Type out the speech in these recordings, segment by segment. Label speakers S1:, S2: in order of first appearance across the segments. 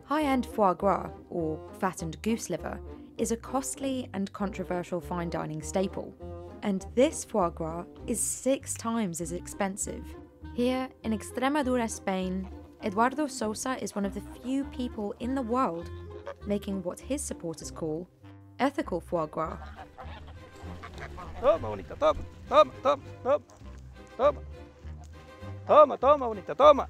S1: High-end foie gras, or fattened goose liver, is a costly and controversial fine dining staple. And this foie gras is 6 times as expensive. Here, in Extremadura, Spain, Eduardo Sosa is one of the few people in the world making what his supporters call ethical foie gras.
S2: Toma, bonita, toma, toma, toma, toma, toma, toma, toma, bonita, toma.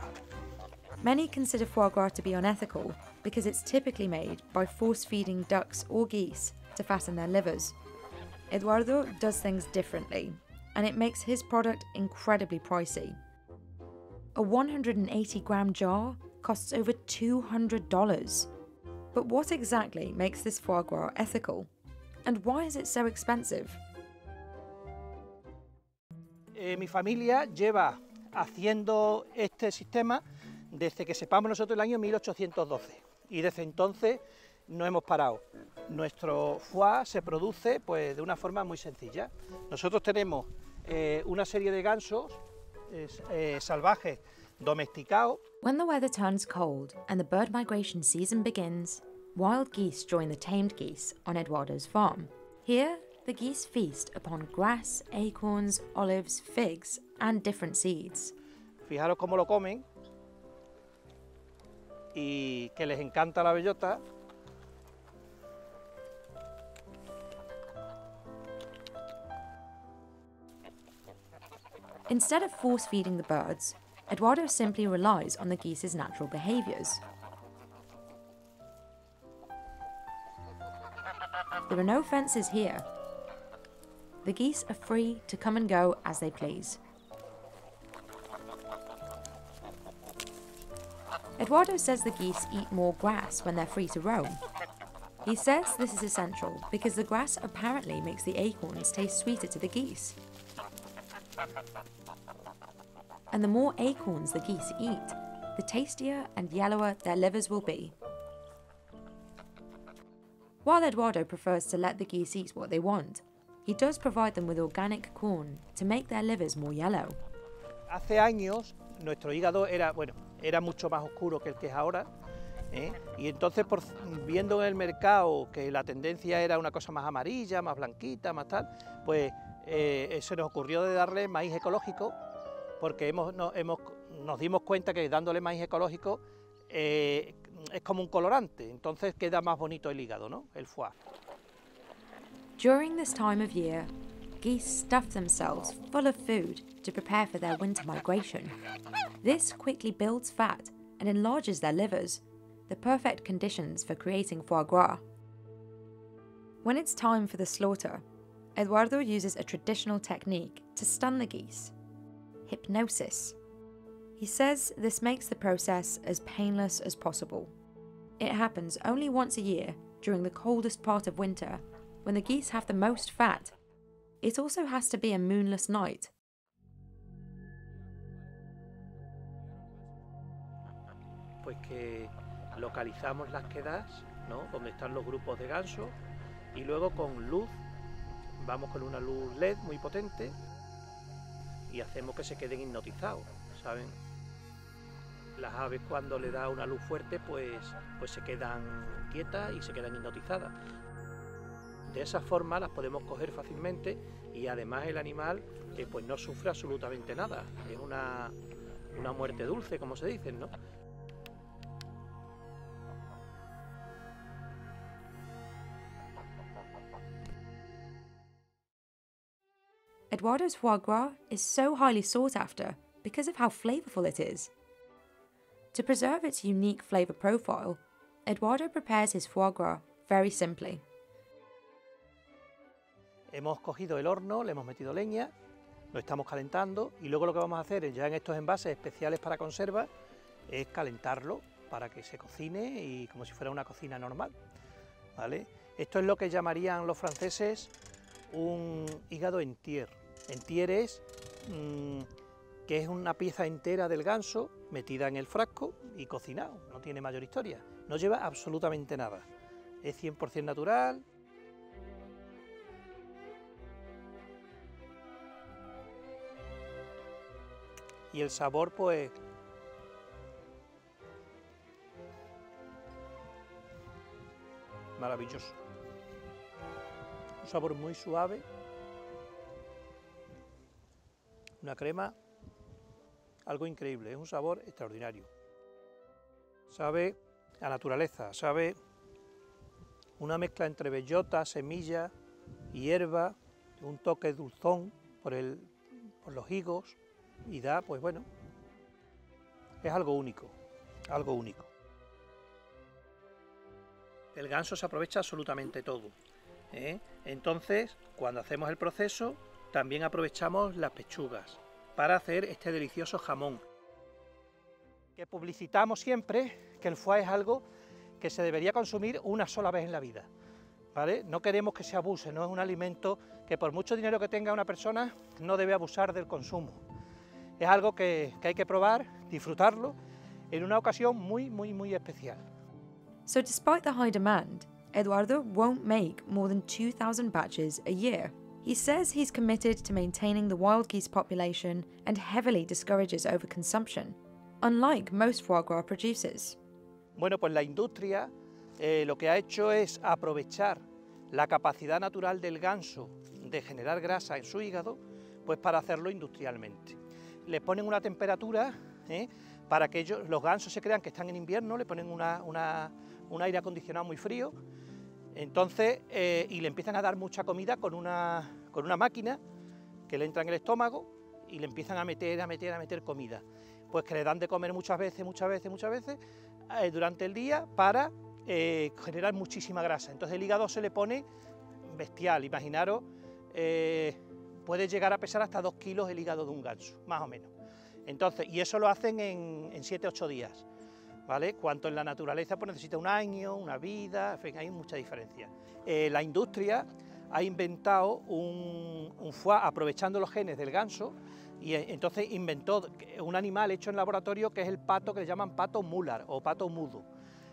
S1: Many consider foie gras to be unethical because it's typically made by force-feeding ducks or geese to fatten their livers. Eduardo does things differently, and it makes his product incredibly pricey. A 180-gram jar costs over $200. But what exactly makes this foie gras ethical? And why is it so expensive?
S2: Mi familia lleva haciendo este sistema desde que sepamos nosotros el año 1812 y desde entonces no hemos parado. Nuestro foie se produce pues, de una forma muy sencilla. Nosotros tenemos una serie de gansos salvajes domesticados.
S1: When the weather turns cold and the bird migration season begins, wild geese join the tamed geese on Eduardo's farm. Here, the geese feast upon grass, acorns, olives, figs, and different seeds.
S2: Fijaros cómo lo comen y que les encanta la bellota.
S1: Instead of force-feeding the birds, Eduardo simply relies on the geese's natural behaviours. There are no fences here. The geese are free to come and go as they please. Eduardo says the geese eat more grass when they're free to roam. He says this is essential because the grass apparently makes the acorns taste sweeter to the geese. And the more acorns the geese eat, the tastier and yellower their livers will be. While Eduardo prefers to let the geese eat what they want, he does provide them with organic corn to make their livers more yellow.
S2: Hace años nuestro hígado era mucho más oscuro que el que es ahora, y entonces viendo en el mercado que la tendencia era una cosa más amarilla, más blanquita, más tal, pues se nos ocurrió de darle maíz ecológico, porque nos dimos cuenta que dándole maíz ecológico es como un colorante, entonces queda más bonito el hígado, ¿no? El foie.
S1: During this time of year, geese stuff themselves full of food to prepare for their winter migration. This quickly builds fat and enlarges their livers, the perfect conditions for creating foie gras. When it's time for the slaughter, Eduardo uses a traditional technique to stun the geese: hypnosis. He says this makes the process as painless as possible. It happens only once a year during the coldest part of winter, when the geese have the most fat. It also has to be a moonless night.
S2: Pues que localizamos las quedas, ¿no? Donde están los grupos de gansos, y luego con luz, vamos con una luz LED muy potente y hacemos que se queden hipnotizados, ¿saben? Las aves cuando le da una luz fuerte pues se quedan quietas y se quedan hipnotizadas. De esa forma las podemos coger fácilmente y además el animal pues no sufre absolutamente nada. Es una muerte dulce, como se dice, ¿no?
S1: Eduardo's foie gras is so highly sought after because of how flavorful it is. To preserve its unique flavor profile, Eduardo prepares his foie gras very simply.
S2: Hemos cogido el horno, le hemos metido leña, lo estamos calentando y luego lo que vamos a hacer ya en estos envases especiales para conserva es calentarlo para que se cocine y como si fuera una cocina normal, ¿vale? Esto es lo que llamarían los franceses un hígado en tiers. En tiers es que es una pieza entera del ganso metida en el frasco y cocinado, no tiene mayor historia, no lleva absolutamente nada, es 100% natural. Y el sabor pues maravilloso. Un sabor muy suave, una crema, algo increíble, es un sabor extraordinario. Sabe a naturaleza, sabe una mezcla entre bellota, semilla, hierba, un toque dulzón por los higos y da, pues bueno, es algo único, algo único. El ganso se aprovecha absolutamente todo, ¿eh? Entonces, cuando hacemos el proceso, también aprovechamos las pechugas para hacer este delicioso jamón. Que publicitamos siempre que el foie es algo que se debería consumir una sola vez en la vida, ¿vale? No queremos que se abuse, no es un alimento que por mucho dinero que tenga una persona no debe abusar del consumo. Es algo que hay que probar, disfrutarlo en una ocasión muy especial.
S1: So despite the high demand, Eduardo won't make more than 2,000 batches a year. He says he's committed to maintaining the wild geese population and heavily discourages overconsumption, unlike most foie gras producers.
S2: Bueno, pues la industria lo que ha hecho es aprovechar la capacidad natural del ganso de generar grasa en su hígado, pues para hacerlo industrialmente. Le ponen una temperatura para que los gansos se crean que están en invierno, le ponen un aire acondicionado muy frío, entonces, y le empiezan a dar mucha comida con una máquina que le entra en el estómago y le empiezan a meter comida. Pues que le dan de comer muchas veces durante el día para generar muchísima grasa. Entonces el hígado se le pone bestial, imaginaros, puede llegar a pesar hasta 2 kilos el hígado de un ganso, más o menos. Entonces, y eso lo hacen en 7-8 días, ¿vale? Cuanto en la naturaleza pues necesita un año, una vida, en fin, hay mucha diferencia. La industria ha inventado un foie aprovechando los genes del ganso y entonces inventó un animal hecho en laboratorio que es el pato que le llaman pato mular o pato mudo.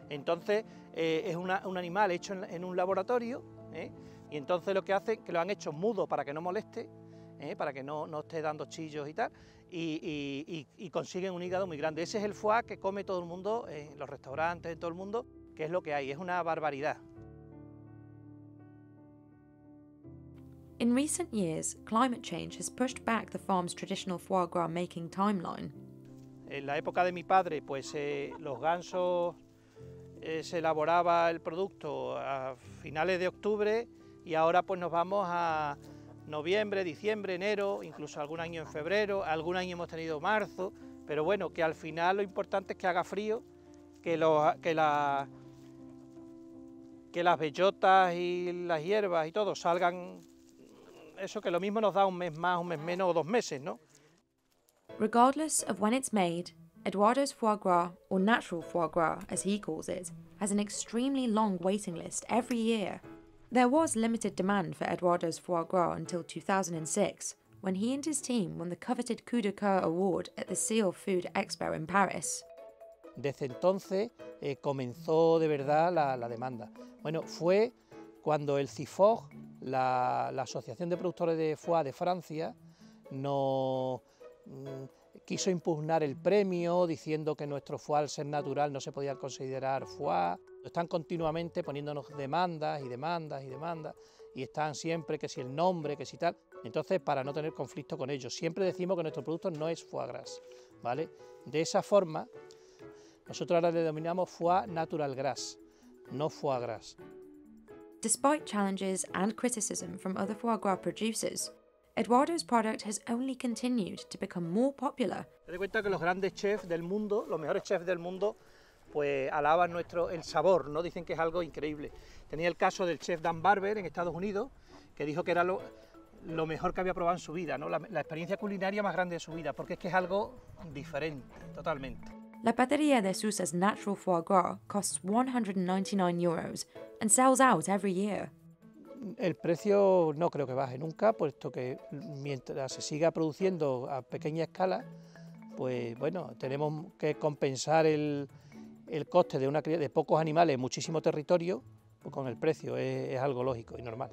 S2: Entonces es un animal hecho en un laboratorio y entonces lo que hacen que lo han hecho mudo para que no moleste, para que no esté dando chillos y tal, y consiguen un hígado muy grande. Ese es el foie que come todo el mundo en los restaurantes, en todo el mundo, que es lo que hay, es una barbaridad.
S1: In recent years, climate change has pushed back the farm's traditional foie gras making timeline.
S2: En la época de mi padre, pues los gansos se elaboraba el producto a finales de octubre y ahora pues nos vamos a noviembre, diciembre, enero, incluso algún año en febrero, algún año hemos tenido marzo, pero bueno, que al final lo importante es que haga frío, que las bellotas y las hierbas y todo salgan, eso que lo mismo nos da un mes más, un mes menos o 2 meses, ¿no?
S1: Regardless of when it's made, Eduardo's foie gras, or natural foie gras as he calls it, has an extremely long waiting list every year. There was limited demand for Eduardo's foie gras until 2006, when he and his team won the coveted Coup de Coeur Award at the Seal Food Expo in Paris.
S2: Desde entonces comenzó de verdad la demanda. Bueno, fue cuando el CIFOG, la Asociación de Productores de Foie de Francia, quiso impugnar el premio diciendo que nuestro foie al ser natural no se podía considerar foie. Están continuamente poniéndonos demandas y están siempre que si el nombre, que si tal. Entonces, para no tener conflicto con ellos, siempre decimos que nuestro producto no es foie gras, ¿vale? De esa forma, nosotros ahora le denominamos foie natural gras, no foie gras.
S1: Despite challenges and criticism from other foie gras producers, Eduardo's product has only continued to become more popular.
S2: Te das cuenta que los grandes chefs del mundo, los mejores chefs del mundo, pues alaban el sabor, ¿no? Dicen que es algo increíble. Tenía el caso del chef Dan Barber en Estados Unidos, que dijo que era lo mejor que había probado en su vida, ¿no? La experiencia culinaria más grande de su vida, porque es que es algo diferente, totalmente.
S1: La Pateria de Susa's natural foie gras costs €199 and sells out every year.
S2: El precio no creo que baje nunca, puesto que mientras se siga produciendo a pequeña escala, pues bueno, tenemos que compensar el coste de pocos animales en muchísimo territorio, pues con el precio, es algo lógico y normal.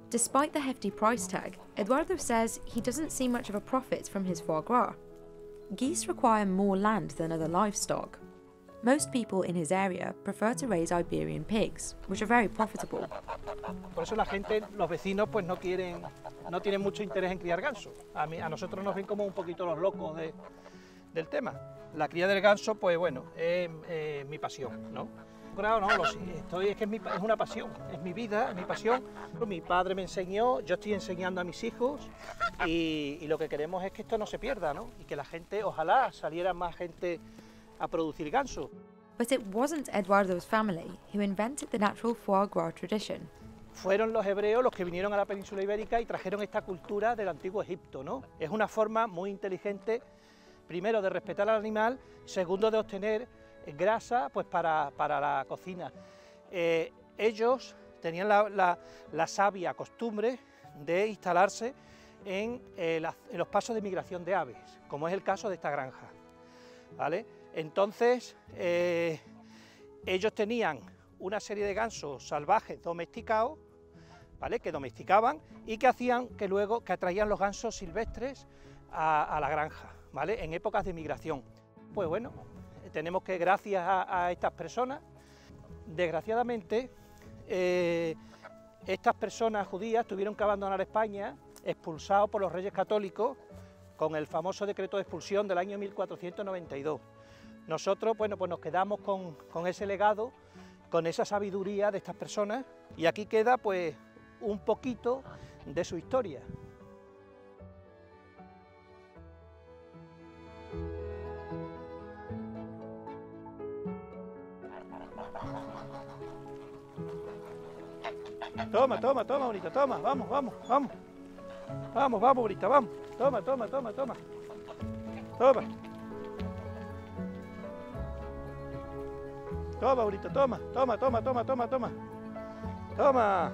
S1: Despite the hefty price tag, Eduardo says he doesn't see much of a profit from his foie gras. Geese require more land than other livestock. Most people in his area prefer to raise Iberian pigs, which are very profitable.
S2: Por eso la gente, los vecinos, pues no tienen mucho interés en criar ganso. A nosotros nos ven como un poquito los locos del tema. La cría del ganso, pues bueno, es mi pasión, ¿no? Claro, no, es una pasión, es mi vida, es mi pasión. Mi padre me enseñó, yo estoy enseñando a mis hijos y lo que queremos es que esto no se pierda, ¿no? Y que la gente, ojalá saliera más gente a producir ganso.
S1: But it wasn't Eduardo's family who invented the natural foie gras tradition.
S2: Fueron los hebreos los que vinieron a la península ibérica y trajeron esta cultura del antiguo Egipto, ¿no? Es una forma muy inteligente, primero de respetar al animal, segundo de obtener grasa pues para la cocina. Ellos tenían la sabia costumbre de instalarse en los pasos de migración de aves, como es el caso de esta granja, ¿vale? Entonces, ellos tenían una serie de gansos salvajes domesticados, ¿vale? Que domesticaban y que hacían que luego atraían los gansos silvestres a la granja, ¿vale? En épocas de migración. Pues bueno, tenemos que, gracias a estas personas, desgraciadamente, estas personas judías tuvieron que abandonar España, expulsados por los reyes católicos, con el famoso decreto de expulsión del año 1492. Nosotros, bueno, pues nos quedamos con ese legado, con esa sabiduría de estas personas, y aquí queda, pues, un poquito de su historia. Toma, toma, toma, bonita, toma, vamos, vamos, vamos. Vamos, vamos, bonita, vamos. Toma, toma, toma, toma. Toma. Toma, bonita, toma, toma, toma, toma, toma, toma. Toma.